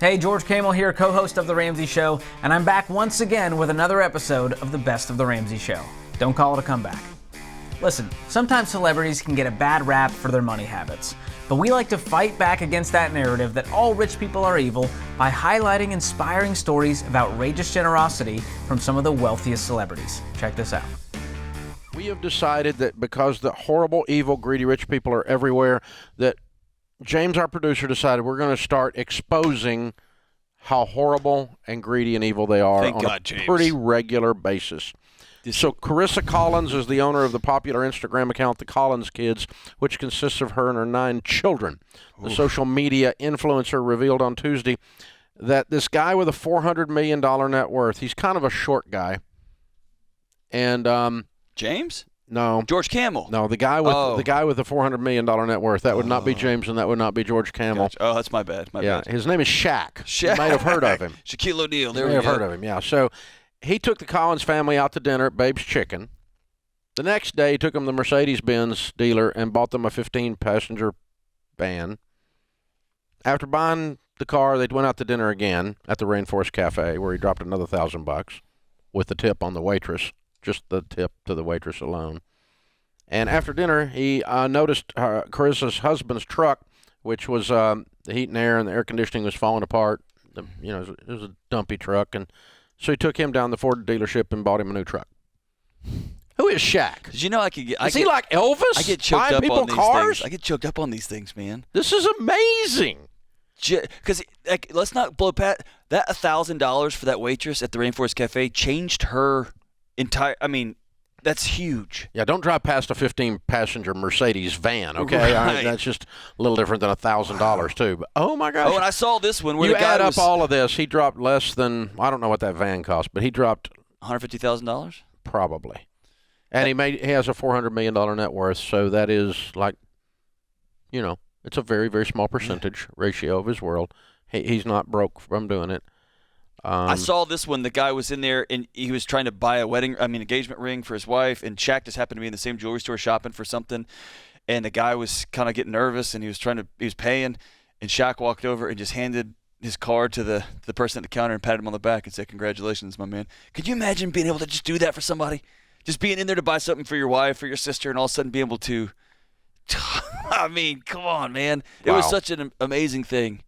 Hey, George Kamel here, co-host of The Ramsey Show, and I'm back once again with another episode of the Best of The Ramsey Show. Don't call it a comeback. Listen, sometimes celebrities can get a bad rap for their money habits, but we like to fight back against that narrative that all rich people are evil by highlighting inspiring stories of outrageous generosity from some of the wealthiest celebrities. Check this out. We have decided that because the horrible, evil, greedy rich people are everywhere, that James, our producer, decided we're going to start exposing how horrible and greedy and evil they are on a pretty regular basis. So Carissa Collins is the owner of the popular Instagram account, The Collins Kids, which consists of her and her 9 children. The social media influencer revealed on Tuesday that this guy with a $400 million net worth, he's kind of a short guy. And James? No. George Kamel? No, the guy with the $400 million net worth. That would not be James, and that would not be George Kamel. Gotcha. Oh, that's my bad. My bad. His name is Shaq. Shaq. You might have heard of him. Shaquille O'Neal. There you we may go. have heard of him, yeah. So he took the Collins family out to dinner at Babe's Chicken. The next day, he took them to the Mercedes-Benz dealer and bought them a 15-passenger van. After buying the car, they went out to dinner again at the Rainforest Cafe, where he dropped another $1,000 with the tip on the waitress, just the tip to the waitress alone. And after dinner, he noticed Carissa's husband's truck, which was the heat and air and the air conditioning was falling apart. It was a dumpy truck. And so he took him down to the Ford dealership and bought him a new truck. Who is Shaq? Did you know I could get? Is he like Elvis? I get choked buying up people on these cars? things. I get choked up on these things, man. This is amazing. Because let's not blow past that. $1,000 for that waitress at the Rainforest Cafe changed her entire. I mean, that's huge. Yeah, don't drive past a 15-passenger Mercedes van, okay? Right. That's just a little different than $1,000 too. But oh my gosh! Oh, and I saw this one where you the guy add up was all of this, he dropped less than, I don't know what that van cost, but he dropped $150,000 probably, and he has a $400 million net worth, so that is like, it's a very, very small percentage ratio of his world. He's not broke from doing it. I saw this one. The guy was in there, and he was trying to buy engagement ring for his wife, and Shaq just happened to be in the same jewelry store shopping for something, and the guy was kind of getting nervous, and he was paying, and Shaq walked over and just handed his card to the person at the counter and patted him on the back and said, "Congratulations, my man." Could you imagine being able to just do that for somebody? Just being in there to buy something for your wife or your sister, and all of a sudden be able to I mean, come on, man. It was such an amazing thing.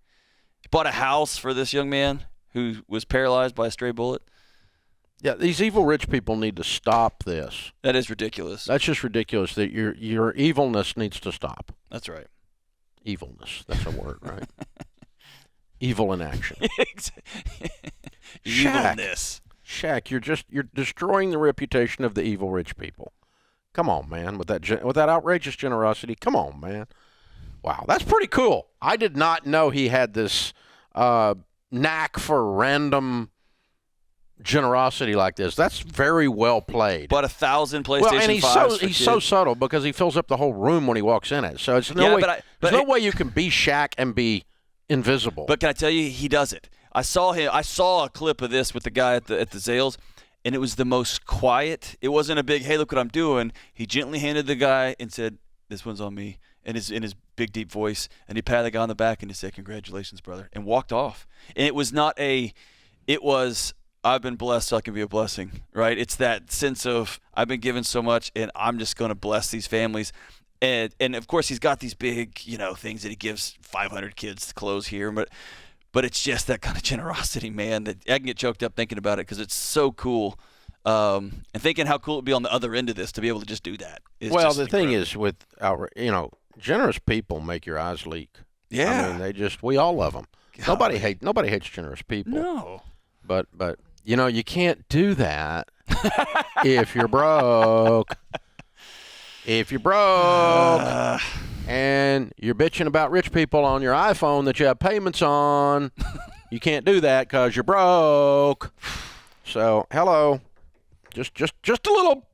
He bought a house for this young man who was paralyzed by a stray bullet. Yeah, these evil rich people need to stop this. That is ridiculous. That's just ridiculous. That your evilness needs to stop. That's right. Evilness. That's a word, right? Evil in action. Evilness. Shaq, you're destroying the reputation of the evil rich people. Come on, man, with that outrageous generosity. Come on, man. Wow, that's pretty cool. I did not know he had this knack for random generosity like this. That's very well played. But 1,000 PlayStation 5s. And he's so subtle because he fills up the whole room when he walks in it. So it's there's no way you can be Shaq and be invisible. But can I tell you, he does it. I saw a clip of this with the guy at the Zales, and it was the most quiet. It wasn't a big, "Hey, look what I'm doing." He gently handed the guy and said, "This one's on me," in his big, deep voice. And he patted the guy on the back and he said, "Congratulations, brother," and walked off. And it was I've been blessed so I can be a blessing, right? It's that sense of I've been given so much and I'm just going to bless these families. And of course he's got these big, things that he gives 500 kids clothes here, but it's just that kind of generosity, man, that I can get choked up thinking about it because it's so cool. And thinking how cool it would be on the other end of this to be able to just do that. Well, the thing is with generous people make your eyes leak. Yeah. I mean, we all love them. Nobody hates generous people. No. But you can't do that if you're broke. If you're broke and you're bitching about rich people on your iPhone that you have payments on, you can't do that because you're broke. So, hello. Just a little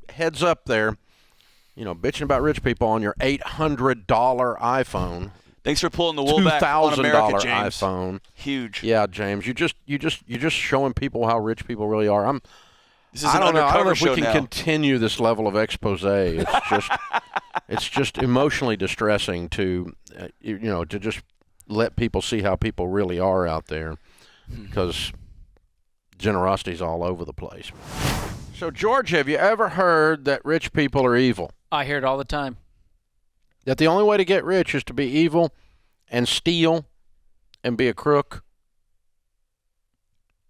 heads up there. Bitching about rich people on your $800 iPhone. Thanks for pulling the wool back on America, James. iPhone. Huge. Yeah, James. You're just showing people how rich people really are. I don't know if we can continue this level of expose. It's just emotionally distressing to just let people see how people really are out there, because generosity's all over the place. So, George, have you ever heard that rich people are evil? I hear it all the time. That the only way to get rich is to be evil and steal and be a crook?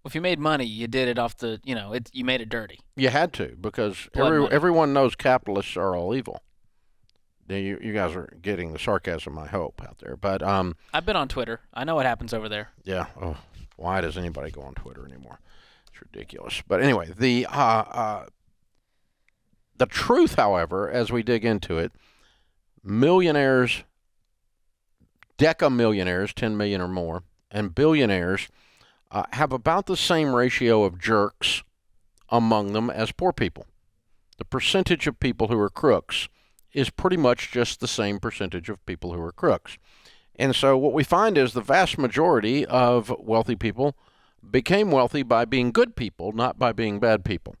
If you made money, you did it off the, you made it dirty. You had to, because Money. everyone knows capitalists are all evil. You guys are getting the sarcasm, I hope, out there. But I've been on Twitter. I know what happens over there. yeah. Oh, why does anybody go on Twitter anymore? It's ridiculous. But anyway, the truth, however, as we dig into it, millionaires, decamillionaires, 10 million or more, and billionaires have about the same ratio of jerks among them as poor people. The percentage of people who are crooks is pretty much just the same percentage of people who are crooks. And so what we find is the vast majority of wealthy people became wealthy by being good people, not by being bad people.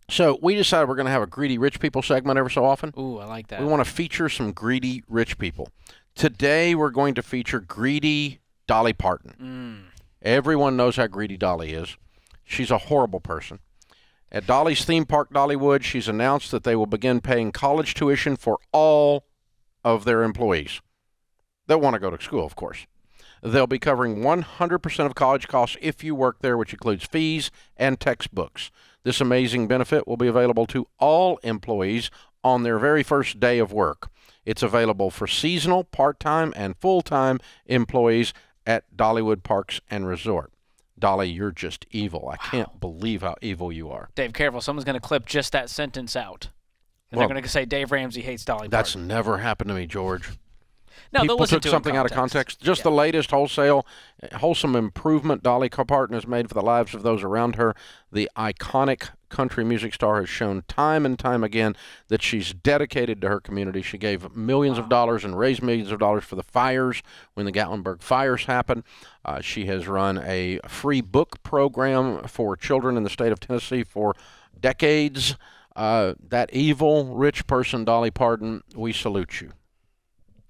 So we decided we're going to have a greedy rich people segment every so often. Ooh, I like that. We want to feature some greedy rich people. Today we're going to feature greedy Dolly Parton. Everyone knows how greedy Dolly is. She's a horrible person. At Dolly's theme park, Dollywood, she's announced that they will begin paying college tuition for all of their employees. They'll want to go to school, of course. They'll be covering 100% of college costs if you work there, which includes fees and textbooks. This amazing benefit will be available to all employees on their very first day of work. It's available for seasonal, part-time, and full-time employees at Dollywood Parks and Resort. Dolly, you're just evil. I can't believe how evil you are. Dave, careful. Someone's going to clip just that sentence out. And they're going to say Dave Ramsey hates Dolly Parton. That's never happened to me, George. No, People took something out of context. Just the latest wholesome improvement Dolly Parton has made for the lives of those around her. The iconic country music star has shown time and time again that she's dedicated to her community. She gave millions of dollars and raised millions of dollars for the fires when the Gatlinburg fires happened. She has run a free book program for children in the state of Tennessee for decades. That evil, rich person, Dolly Parton, we salute you.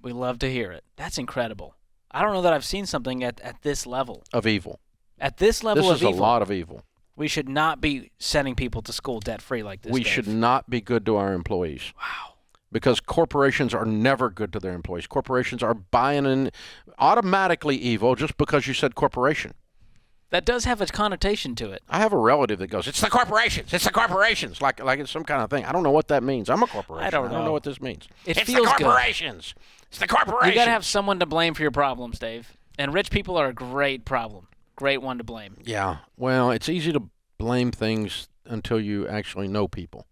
We love to hear it. That's incredible. I don't know that I've seen something at this level. Of evil. At this level of evil. This is a lot of evil. We should not be sending people to school debt-free like this, We Dave. should not be good to our employees. Wow. Because corporations are never good to their employees. Corporations are buying in automatically evil just because you said corporation. That does have a connotation to it. I have a relative that goes, it's the corporations, like it's some kind of thing. I don't know what that means. I'm a corporation. I don't know what this means. It it's feels the corporations. Good. It's the corporations. You got to have someone to blame for your problems, Dave. And rich people are a great problem. Great one to blame. Yeah. Well, it's easy to blame things until you actually know people.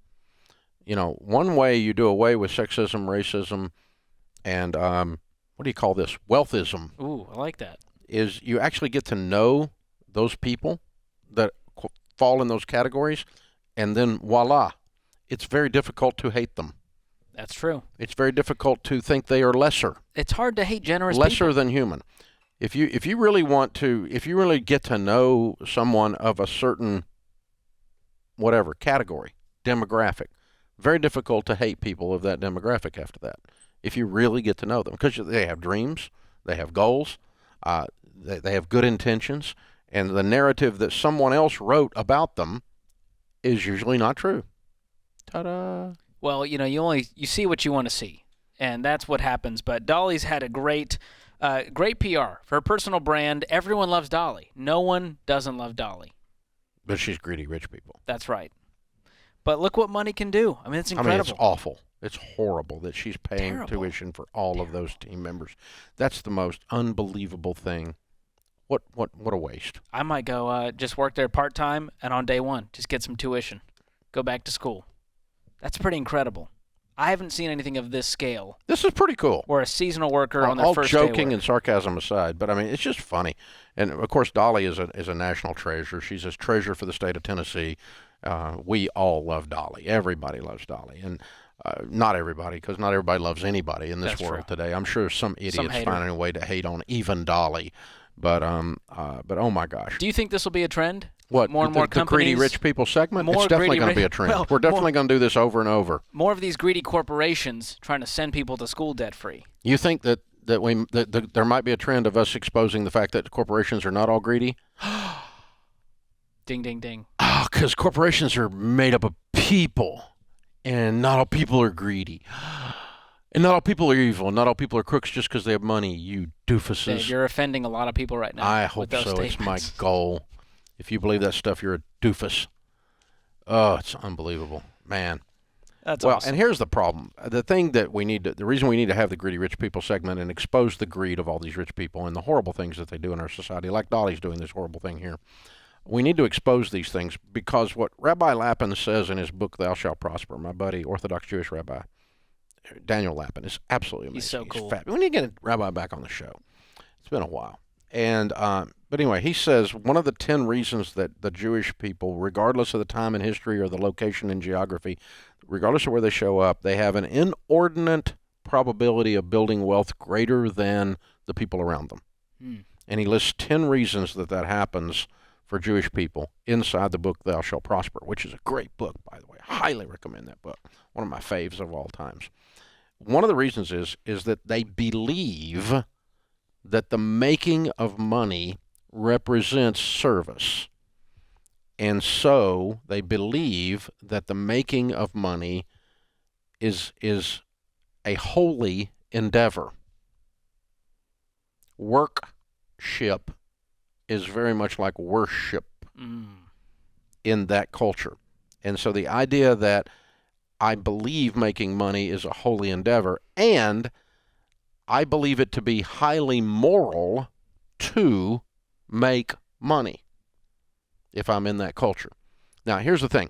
You know, one way you do away with sexism, racism, and what do you call this? Wealthism. Ooh, I like that. Is you actually get to know those people that fall in those categories, and then voila, it's very difficult to hate them. That's true. It's very difficult to think they are lesser. It's hard to hate generous lesser people. Than human. If you really get to know someone of a certain whatever category, demographic, very difficult to hate people of that demographic after that. If you really get to know them, because they have dreams, they have goals, they have good intentions. And the narrative that someone else wrote about them is usually not true. Ta-da! Well, you see what you want to see, and that's what happens. But Dolly's had a great PR for her personal brand. Everyone loves Dolly. No one doesn't love Dolly. But she's greedy rich people. That's right. But look what money can do. I mean, it's incredible. It's awful. It's horrible that she's paying tuition for all of those team members. That's the most unbelievable thing. What a waste. I might go just work there part-time and on day one, just get some tuition. Go back to school. That's pretty incredible. I haven't seen anything of this scale. This is pretty cool. Where a seasonal worker on their first day all of joking work. and sarcasm aside, but I mean, it's just funny. And, of course, Dolly is a national treasure. She's a treasure for the state of Tennessee. We all love Dolly. Everybody loves Dolly. And not everybody, because not everybody loves anybody in this world today. I'm sure some idiots finding a way to hate on even Dolly. But oh my gosh. Do you think this will be a trend? What, more and more the companies? greedy rich people segment? It's definitely going to be a trend. Well, we're definitely going to do this over and over. More of these greedy corporations trying to send people to school debt-free. You think that that there might be a trend of us exposing the fact that corporations are not all greedy? Ding, ding, ding. Because corporations are made up of people, and not all people are greedy. And not all people are evil, and not all people are crooks just because they have money, you doofuses. Dave, you're offending a lot of people right now. I hope so. Statements. It's my goal. If you believe that stuff, you're a doofus. Oh, it's unbelievable. Man. That's well, awesome. And here's the problem. The reason we need to have the Greedy Rich People segment and expose the greed of all these rich people and the horrible things that they do in our society, like Dolly's doing this horrible thing here. We need to expose these things because what Rabbi Lapin says in his book, Thou Shalt Prosper, my buddy, Orthodox Jewish Rabbi, Daniel Lapin, is absolutely amazing. He's so cool. We need to get a rabbi back on the show. It's been a while. And but anyway, he says one of the 10 reasons that the Jewish people, regardless of the time in history or the location and geography, regardless of where they show up, they have an inordinate probability of building wealth greater than the people around them. And he lists 10 reasons that happens for Jewish people inside the book Thou Shalt Prosper, which is a great book, by the way. I highly recommend that book. One of my faves of all times. One of the reasons is that they believe that the making of money represents service. And so they believe that the making of money is a holy endeavor. Workship is very much like worship in that culture. And so the idea that I believe making money is a holy endeavor, and I believe it to be highly moral to make money if I'm in that culture. Now, here's the thing.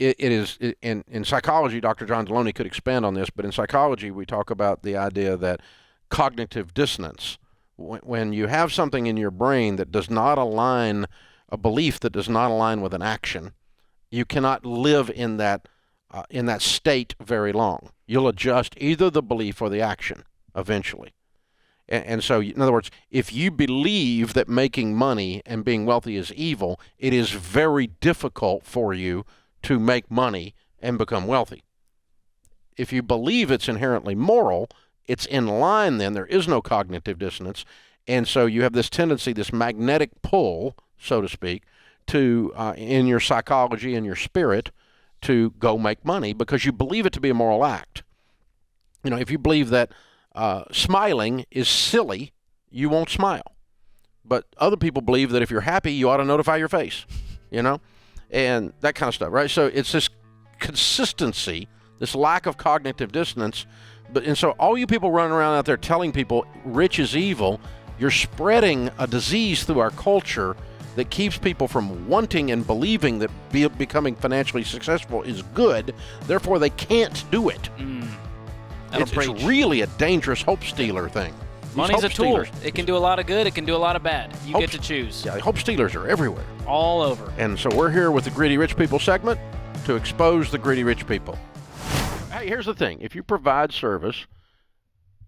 In psychology, Dr. John Deloney could expand on this, but in psychology, we talk about the idea that cognitive dissonance, when you have something in your brain that does not align, a belief that does not align with an action, you cannot live in that state very long. You'll adjust either the belief or the action eventually. And so, in other words, if you believe that making money and being wealthy is evil, it is very difficult for you to make money and become wealthy. If you believe it's inherently moral, it's in line then. There is no cognitive dissonance. And so you have this tendency, this magnetic pull, so to speak, to in your psychology and your spirit to go make money because you believe it to be a moral act. You know, if you believe that smiling is silly, you won't smile. But other people believe that if you're happy, you ought to notify your face, you know, and that kind of stuff, right? So it's this consistency, this lack of cognitive dissonance. And so all you people running around out there telling people rich is evil, you're spreading a disease through our culture that keeps people from wanting and believing that becoming financially successful is good, therefore they can't do it. It's really a dangerous hope stealer thing. Money's a tool. It can do a lot of good. It can do a lot of bad. You get to choose. Yeah, hope stealers are everywhere. All over. And so we're here with the Greedy Rich People segment to expose the greedy rich people. Hey, here's the thing. If you provide service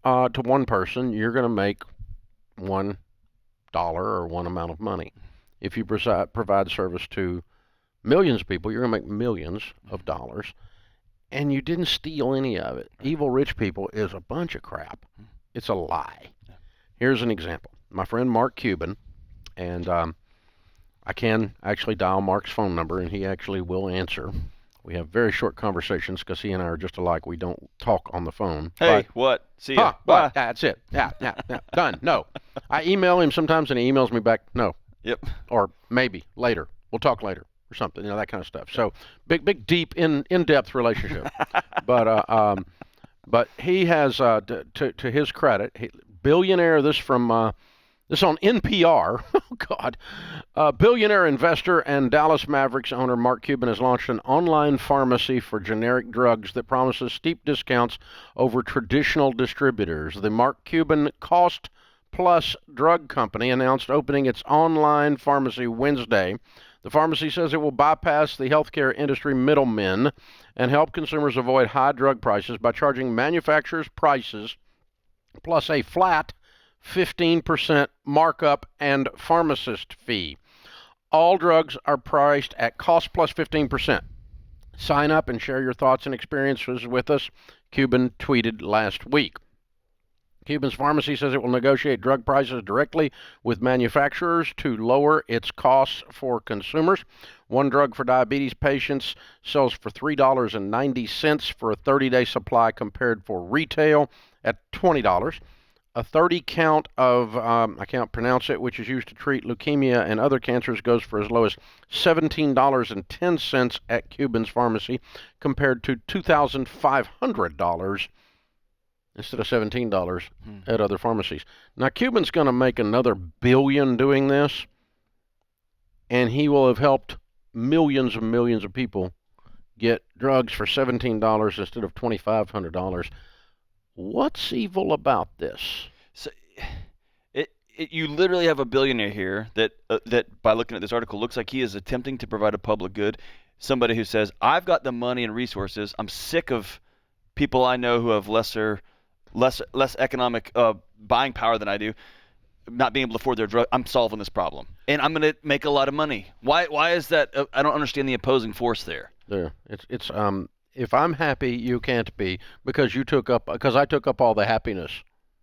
to one person, you're going to make $1 or one amount of money. If you provide service to millions of people, you're going to make millions of dollars. And you didn't steal any of it. Evil rich people is a bunch of crap. It's a lie. Here's an example. My friend Mark Cuban, and I can actually dial Mark's phone number, and he actually will answer. We have very short conversations because he and I are just alike. We don't talk on the phone. Hey, what? See ya. Bye. That's it. Yeah. Done. No. I email him sometimes, and he emails me back, no. Yep. Or maybe later. We'll talk later. Or something, you know, that kind of stuff. So big, deep, in-depth relationship. But he has, to his credit, billionaire. This on NPR. Oh God, billionaire investor and Dallas Mavericks owner Mark Cuban has launched an online pharmacy for generic drugs that promises steep discounts over traditional distributors. The Mark Cuban Cost Plus Drug Company announced opening its online pharmacy Wednesday. The pharmacy says it will bypass the healthcare industry middlemen and help consumers avoid high drug prices by charging manufacturers' prices plus a flat 15% markup and pharmacist fee. All drugs are priced at cost plus 15%. Sign up and share your thoughts and experiences with us, Cuban tweeted last week. Cuban's pharmacy says it will negotiate drug prices directly with manufacturers to lower its costs for consumers. One drug for diabetes patients sells for $3.90 for a 30-day supply compared for retail at $20. A 30 count of, I can't pronounce it, which is used to treat leukemia and other cancers, goes for as low as $17.10 at Cuban's pharmacy compared to $2,500 instead of $17 at other pharmacies. Now, Cuban's going to make another billion doing this, and he will have helped millions and millions of people get drugs for $17 instead of $2,500. What's evil about this? So, you literally have a billionaire here that by looking at this article looks like he is attempting to provide a public good. Somebody who says, I've got the money and resources. I'm sick of people I know who have less economic buying power than I do, not being able to afford their drug. I'm solving this problem, and I'm going to make a lot of money. Why is that? I don't understand the opposing force there. It's if I'm happy, you can't be because I took up all the happiness.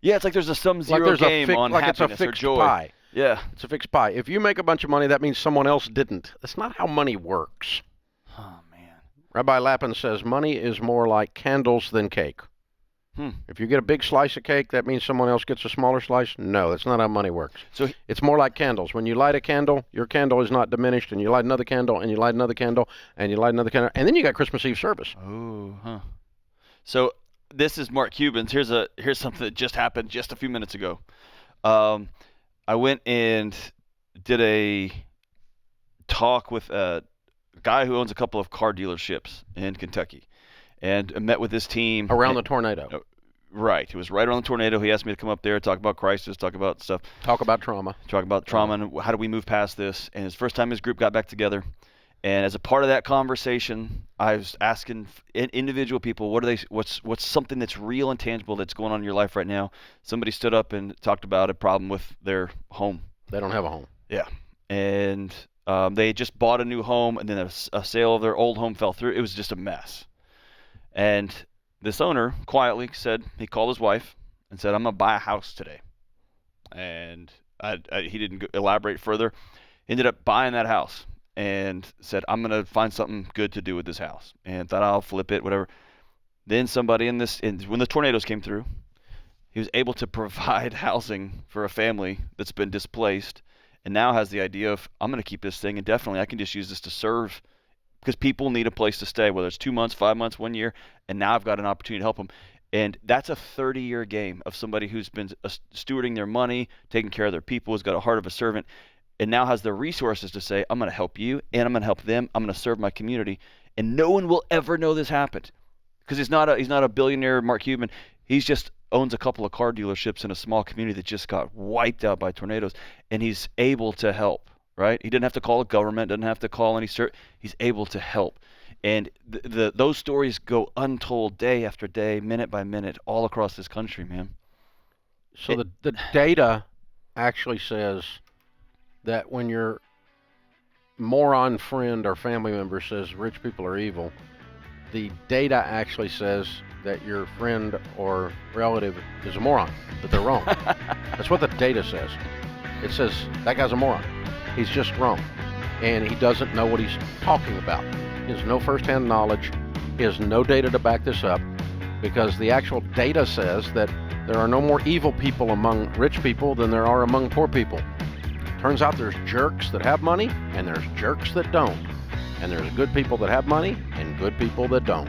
Yeah, it's like there's a sum-zero game on happiness or joy. Pie. Yeah, it's a fixed pie. If you make a bunch of money, that means someone else didn't. That's not how money works. Oh man. Rabbi Lapin says money is more like candles than cake. If you get a big slice of cake, that means someone else gets a smaller slice? No, that's not how money works. So it's more like candles. When you light a candle, your candle is not diminished, and you light another candle, and you light another candle, and you light another candle, and then you got Christmas Eve service. Oh, huh. So this is Mark Cuban's. Here's something that just happened just a few minutes ago. I went and did a talk with a guy who owns a couple of car dealerships in Kentucky. And I met with his team. Around the tornado. Right. It was right around the tornado. He asked me to come up there, talk about crisis, talk about stuff. Talk about trauma. And how do we move past this. And it's the first time his group got back together. And as a part of that conversation, I was asking individual people, what's something that's real and tangible that's going on in your life right now? Somebody stood up and talked about a problem with their home. They don't have a home. Yeah. And they just bought a new home, and then a sale of their old home fell through. It was just a mess. And this owner quietly said, he called his wife and said, I'm going to buy a house today. And he didn't elaborate further. Ended up buying that house and said, I'm going to find something good to do with this house. And thought I'll flip it, whatever. Then somebody when the tornadoes came through, he was able to provide housing for a family that's been displaced and now has the idea of, I'm going to keep this thing indefinitely. I can just use this to serve because people need a place to stay, whether it's 2 months, 5 months, 1 year, and now I've got an opportunity to help them. And that's a 30-year game of somebody who's been stewarding their money, taking care of their people, has got a heart of a servant, and now has the resources to say, I'm going to help you, and I'm going to help them. I'm going to serve my community. And no one will ever know this happened because he's not a billionaire, Mark Cuban. He's just owns a couple of car dealerships in a small community that just got wiped out by tornadoes, and he's able to help. Right? He didn't have to call a government, doesn't have to call any he's able to help. And those stories go untold day after day, minute by minute, all across this country, man. So the data actually says that when your moron friend or family member says rich people are evil, the data actually says that your friend or relative is a moron, that they're wrong. That's what the data says. It says that guy's a moron. He's just wrong, and he doesn't know what he's talking about. He has no first-hand knowledge. He has no data to back this up because the actual data says that there are no more evil people among rich people than there are among poor people. Turns out there's jerks that have money, and there's jerks that don't. And there's good people that have money and good people that don't.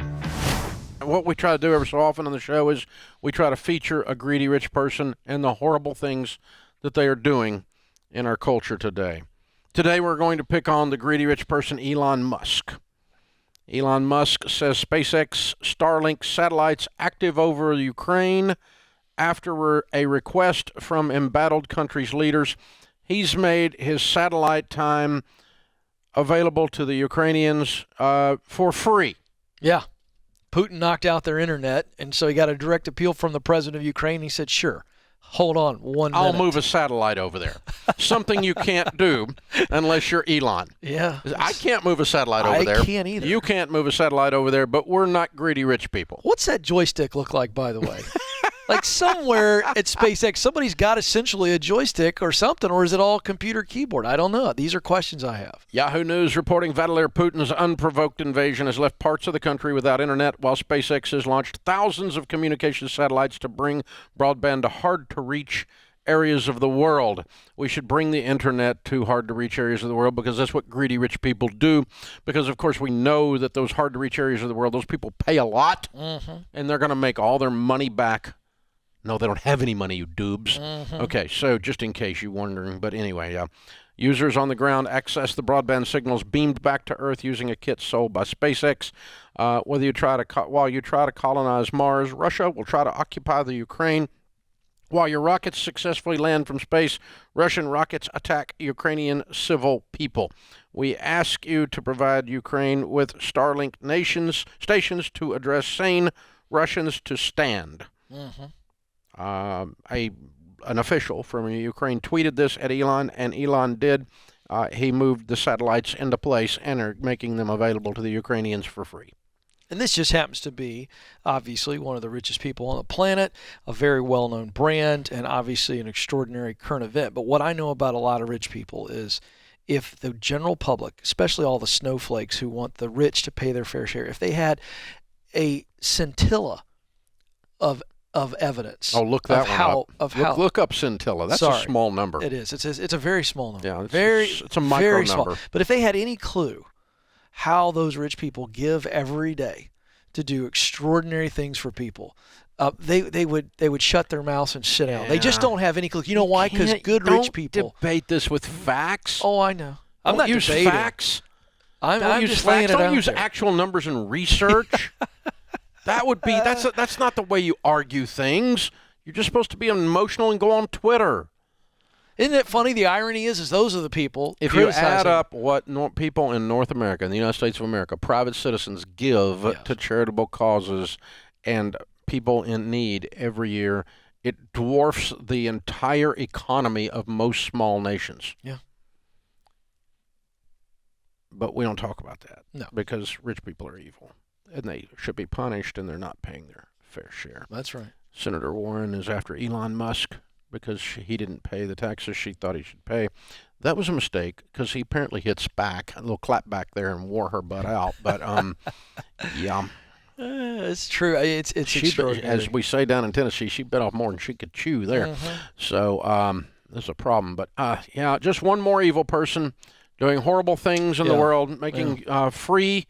What we try to do every so often on the show is we try to feature a greedy rich person and the horrible things that they are doing in our culture today. Today we're going to pick on the greedy rich person Elon Musk. Elon Musk says SpaceX Starlink satellites active over Ukraine after a request from embattled countries' leaders. He's made his satellite time available to the Ukrainians for free. Yeah. Putin knocked out their internet, and so he got a direct appeal from the president of Ukraine. He said, sure. Hold on 1 minute. I'll move a satellite over there. Something you can't do unless you're Elon. Yeah. I can't move a satellite over there. I can't either. You can't move a satellite over there, but we're not greedy rich people. What's that joystick look like, by the way? Like somewhere at SpaceX, somebody's got essentially a joystick or something, or is it all computer keyboard? I don't know. These are questions I have. Yahoo News reporting Vladimir Putin's unprovoked invasion has left parts of the country without internet, while SpaceX has launched thousands of communication satellites to bring broadband to hard-to-reach areas of the world. We should bring the internet to hard-to-reach areas of the world because that's what greedy rich people do. Because, of course, we know that those hard-to-reach areas of the world, those people pay a lot, and they're going to make all their money back. No, they don't have any money, you doobs. Okay, so just in case you're wondering, but anyway, users on the ground access the broadband signals beamed back to Earth using a kit sold by SpaceX. While you try to colonize Mars, Russia will try to occupy the Ukraine. While your rockets successfully land from space, Russian rockets attack Ukrainian civil people. We ask you to provide Ukraine with Starlink stations to address sane Russians to stand. An official from Ukraine tweeted this at Elon, and Elon did. He moved the satellites into place and are making them available to the Ukrainians for free. And this just happens to be, obviously, one of the richest people on the planet, a very well-known brand, and obviously an extraordinary current event. But what I know about a lot of rich people is if the general public, especially all the snowflakes who want the rich to pay their fair share, if they had a scintilla of evidence. Oh, look that one up. Look up scintilla. That's a small number. It is. It's a very small number. Yeah, it's a micro very number. Small. But if they had any clue how those rich people give every day to do extraordinary things for people, they would shut their mouths and sit down. They just don't have any clue. You know why? Because good rich people don't debate this with facts. Oh, I know. I'm not use debating. Facts. I'm use just facts. laying it Don't out use there. actual numbers and research. That's not the way you argue things. You're just supposed to be emotional and go on Twitter. Isn't it funny? The irony is those are the people. If you add up what people in North America, in the United States of America, private citizens give to charitable causes and people in need every year, it dwarfs the entire economy of most small nations. Yeah. But we don't talk about that. No. Because rich people are evil. And they should be punished, and they're not paying their fair share. That's right. Senator Warren is after Elon Musk because he didn't pay the taxes she thought he should pay. That was a mistake because he apparently hits back, a little clap back there, and wore her butt out. But, yeah. It's true. It's extraordinary. As we say down in Tennessee, she bit off more than she could chew there. So there's a problem. But, yeah, just one more evil person doing horrible things in the world, making free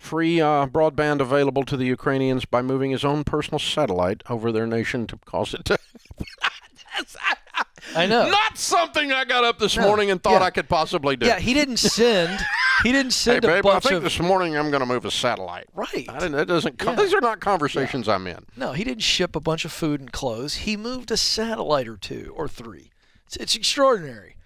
broadband available to the Ukrainians by moving his own personal satellite over their nation to cause it to... I know. Not something I got up this morning and thought I could possibly do. Yeah, he didn't send Hey, a babe, bunch I think of... this morning I'm going to move a satellite. Right. That doesn't. These are not conversations I'm in. No, he didn't ship a bunch of food and clothes. He moved a satellite or two or three. It's extraordinary.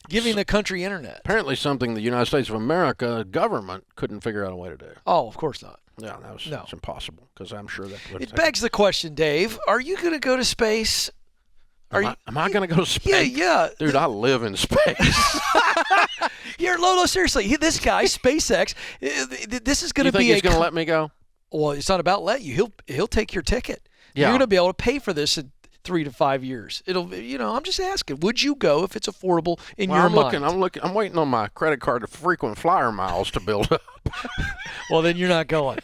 Giving the country internet. Apparently something the United States of America government couldn't figure out a way to do. Oh, of course not. Yeah, it's impossible because I'm sure that would. It begs the question, Dave, are you going to go to space? Am I going to go to space? Yeah. Dude, I live in space. No, seriously. This guy, SpaceX, this is going to be he's going to let me go? Well, it's not about let you. He'll take your ticket. Yeah. You're going to be able to pay for this in 3 to 5 years. I'm just asking, would you go if it's affordable in your mind? I'm waiting on my credit card to frequent flyer miles to build up. Well, then you're not going.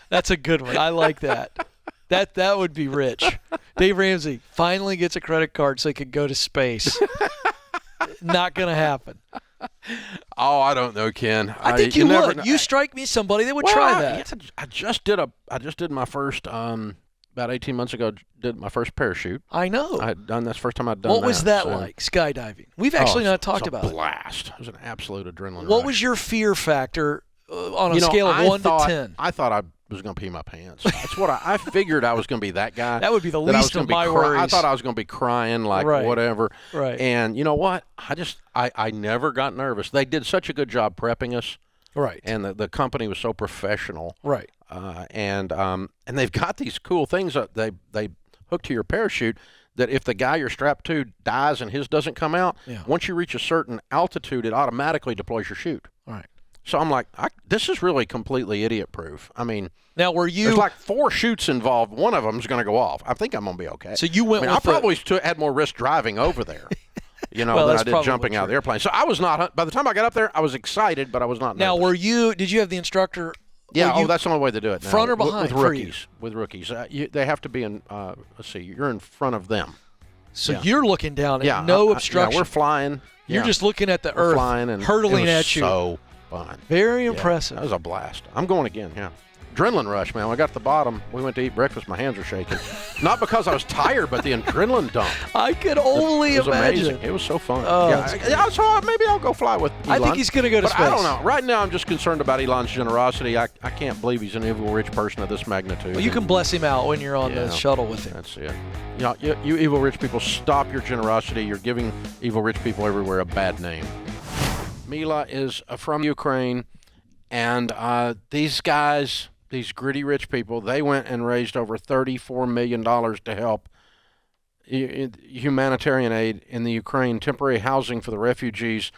That's a good one. I like that. That would be rich. Dave Ramsey finally gets a credit card so he can go to space. Not going to happen. Oh, I don't know, Ken. I think you would. You strike me as somebody that would try that. I just did my first about 18 months ago. Did my first parachute. I know. I had done that's the first time I'd done that. What was that like? Skydiving. We've actually not talked about it. Blast. It was an absolute adrenaline What rush. was your fear factor on a scale of 1 to 10? I thought I was going to pee my pants. That's what I figured. I was going to be that guy. That would be the least of my worries. I thought I was going to be crying like whatever. Right. And you know what? I never got nervous. They did such a good job prepping us. Right. And the company was so professional. Right. And they've got these cool things that they hook to your parachute that if the guy you're strapped to dies and his doesn't come out, once you reach a certain altitude, it automatically deploys your chute. Right. So I'm like, this is really completely idiot-proof. I mean, Now, were you? there's like 4 chutes involved. One of them is going to go off. I think I'm going to be okay. So you went I mean, with I probably had more risk driving over there, Well, than that's I did probably jumping out of the airplane. So I was not. By the time I got up there, I was excited, but I was not. Now, nervous. did you have the instructor? Yeah. were you That's the only way to do it. Now. front or behind with for you? rookies? With rookies, they have to be in. Let's see. You're in front of them. So Yeah. you're looking down at Yeah. no obstruction. Yeah, we're flying. You're Yeah. just looking at the We're earth, flying and hurtling it was at you. So fun. Very Yeah, impressive. That was a blast. I'm going again, yeah. Adrenaline rush, man. When I got to the bottom, we went to eat breakfast. My hands were shaking. Not because I was tired, but the adrenaline dump. I could only It was imagine. amazing. It was so fun. Oh, so maybe I'll go fly with Elon. I think he's going to go to but space. I don't know. Right now, I'm just concerned about Elon's generosity. I can't believe he's an evil rich person of this magnitude. Well, you can bless him out when you're on the Yeah. shuttle with him. That's it. You evil rich people, stop your generosity. You're giving evil rich people everywhere a bad name. Mila is from Ukraine, and these guys, these gritty rich people, they went and raised over $34 million to help humanitarian aid in the Ukraine, temporary housing for the refugees,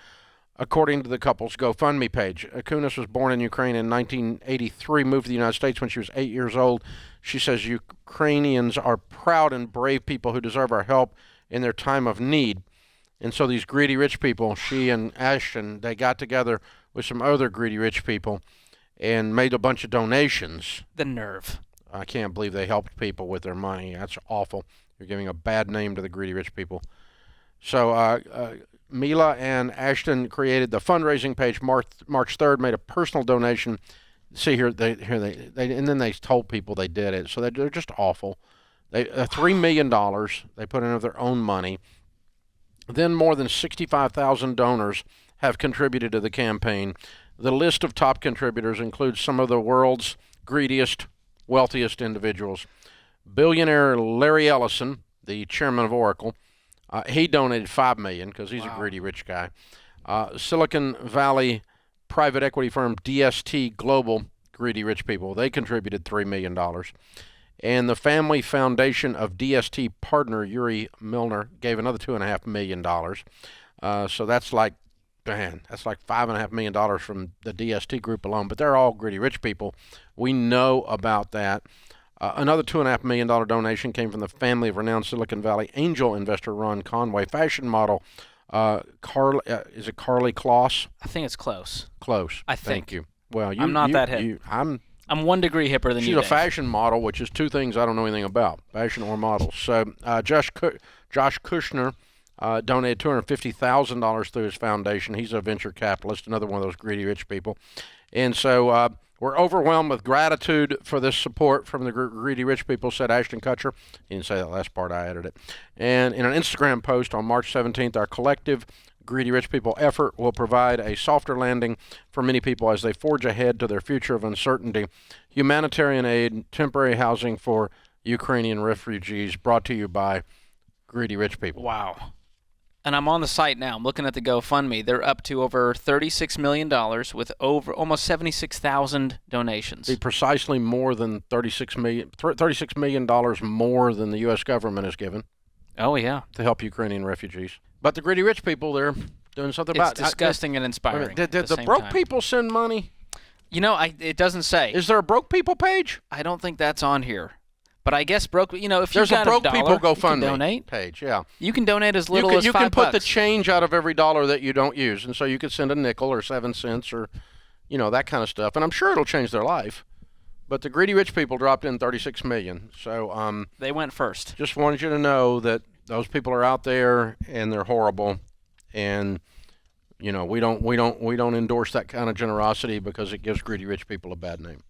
according to the couple's GoFundMe page. Akunis was born in Ukraine in 1983, moved to the United States when she was 8 years old. She says Ukrainians are proud and brave people who deserve our help in their time of need. And so these greedy rich people, she and Ashton, they got together with some other greedy rich people and made a bunch of donations. The nerve. I can't believe they helped people with their money. That's awful. You're giving a bad name to the greedy rich people. So Mila and Ashton created the fundraising page March 3rd, made a personal donation. See here, and then they told people they did it. So they're just awful. They $3 million they put in of their own money. Then more than 65,000 donors have contributed to the campaign. The list of top contributors includes some of the world's greediest, wealthiest individuals. Billionaire Larry Ellison, the chairman of Oracle, he donated $5 million because he's a greedy rich guy. Silicon Valley private equity firm DST Global, greedy rich people, they contributed $3 million. And the family foundation of DST partner Yuri Milner gave another $2.5 million. So that's like, man, that's like $5.5 million from the DST group alone. But they're all greedy rich people. We know about that. Another $2.5 million donation came from the family of renowned Silicon Valley angel investor Ron Conway. Fashion model, is it Carly Kloss? I think it's close. Close. I think. Thank you. Well, I'm not that hip. I'm 1 degree hipper than She's you. a fashion model, which is 2 things I don't know anything about, fashion or models. So Josh Kushner donated $250,000 through his foundation. He's a venture capitalist, another one of those greedy rich people. And so we're overwhelmed with gratitude for this support from the greedy rich people, said Ashton Kutcher. He didn't say that last part, I added it. And in an Instagram post on March 17th, our collective greedy rich people effort will provide a softer landing for many people as they forge ahead to their future of uncertainty. Humanitarian aid, temporary housing for Ukrainian refugees, brought to you by greedy rich people. Wow. And I'm on the site now. I'm looking at the GoFundMe. They're up to over $36 million with over almost 76,000 donations. Be precisely more than $36 million more than the U.S. government has given. Oh, yeah. To help Ukrainian refugees. But the greedy rich people, they're doing something about it. It's disgusting and inspiring. Did the broke people send money? You know, it doesn't say. Is there a broke people page? I don't think that's on here. But I guess if there's you've got a broke $1, people GoFundMe you can donate. page, yeah. You can donate as little as $5. You can put the change out of every dollar that you don't use, and so you could send a nickel or 7 cents or, that kind of stuff. And I'm sure it'll change their life. But the greedy rich people dropped in $36 million. So they went first. Just wanted you to know that those people are out there and they're horrible, and we don't endorse that kind of generosity because it gives greedy rich people a bad name.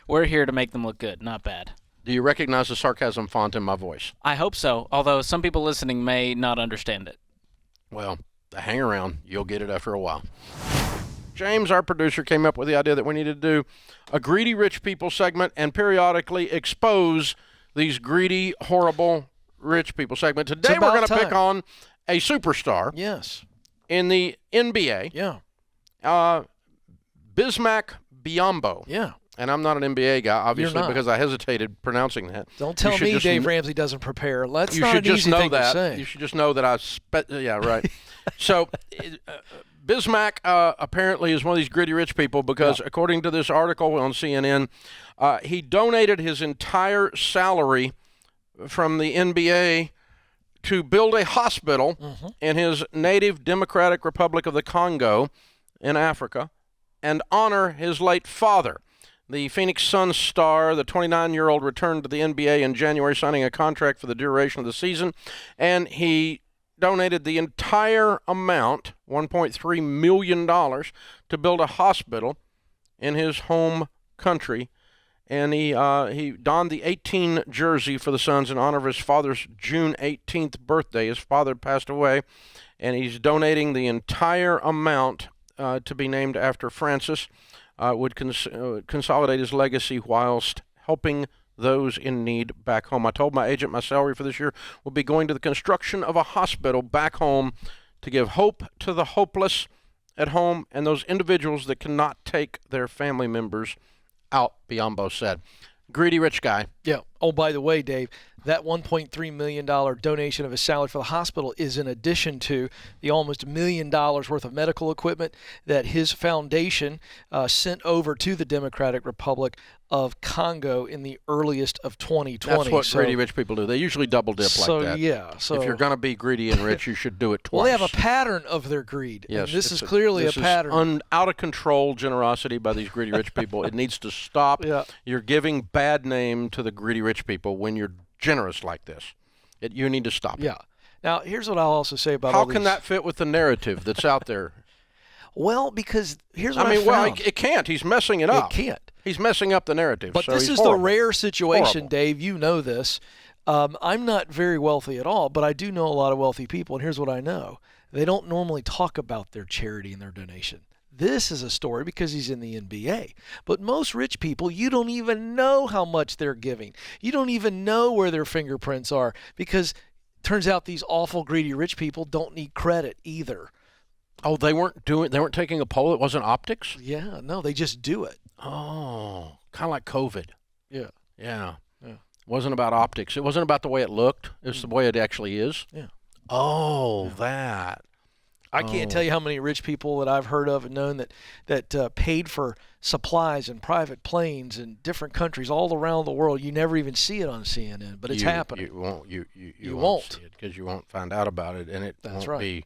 We're here to make them look good, not bad. Do you recognize the sarcasm font in my voice? I hope so, although some people listening may not understand it. Well, hang around. You'll get it after a while. James, our producer, came up with the idea that we needed to do a greedy rich people segment and periodically expose these greedy, horrible rich people segment. Today we're going to pick on a superstar. Yes. In the NBA. Yeah. Bismack Biyombo. Yeah. And I'm not an NBA guy, obviously, because I hesitated pronouncing that. Don't tell me Dave Ramsey doesn't prepare. You should just know that. You should just know that yeah, right. So Bismack apparently is one of these greedy rich people because, according to this article on CNN, he donated his entire salary from the NBA to build a hospital in his native Democratic Republic of the Congo in Africa and honor his late father. The Phoenix Suns star, the 29-year-old, returned to the NBA in January, signing a contract for the duration of the season, and he donated the entire amount, $1.3 million, to build a hospital in his home country. And he donned the 18 jersey for the Suns in honor of his father's June 18th birthday. His father passed away, and he's donating the entire amount to be named after Francis. Would consolidate his legacy whilst helping those in need back home. I told my agent my salary for this year will be going to the construction of a hospital back home to give hope to the hopeless at home and those individuals that cannot take their family members out, Biombo said. Greedy rich guy. Yeah. Oh, by the way, Dave, that $1.3 million donation of his salary for the hospital is in addition to the almost $1 million worth of medical equipment that his foundation sent over to the Democratic Republic of Congo in the earliest of 2020. That's what greedy rich people do. They usually double dip like that. So if you're going to be greedy and rich, you should do it twice. Well, they have a pattern of their greed. Yes, and this is clearly a pattern. Out of control generosity by these greedy rich people. It needs to stop. Yeah. You're giving bad name to the greedy rich people when you're generous like this. You need to stop it. Yeah. Now, here's what I'll also say about how can that fit with the narrative that's out there? Well, because here's what I mean, found. It can't. He's messing it up. It can't. He's messing up the narrative. But so this he's is the horrible. rare situation, Horrible. Dave. You know this. I'm not very wealthy at all, but I do know a lot of wealthy people, and here's what I know. They don't normally talk about their charity and their donation. This is a story because he's in the NBA. But most rich people, you don't even know how much they're giving. You don't even know where their fingerprints are because it turns out these awful greedy rich people don't need credit either. Oh, they weren't taking a poll. It wasn't optics? Yeah, no, they just do it. Oh, kind of like COVID. Yeah. Yeah. It wasn't about optics. It wasn't about the way it looked. It's the way it actually is. Yeah. Oh, that. I can't tell you how many rich people that I've heard of and known that paid for supplies and private planes in different countries all around the world. You never even see it on CNN, but it's happening. You won't. You won't see it because you won't find out about it, and it That's won't be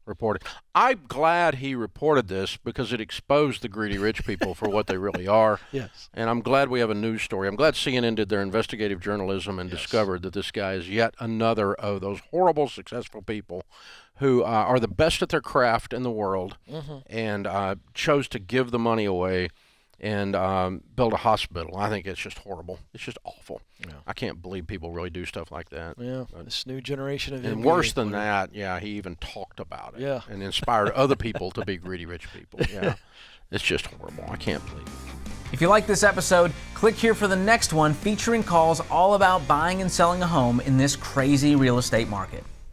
reported. I'm glad he reported this because it exposed the greedy rich people for what they really are. Yes. And I'm glad we have a news story. I'm glad CNN did their investigative journalism and discovered that this guy is yet another of those horrible, successful people who are the best at their craft in the world and chose to give the money away and build a hospital. I think it's just horrible. It's just awful. Yeah. I can't believe people really do stuff like that. Yeah, this new generation of and NBA worse than that, he even talked about it. Yeah. And inspired other people to be greedy rich people. Yeah, it's just horrible. I can't believe it. If you like this episode, click here for the next one featuring calls all about buying and selling a home in this crazy real estate market.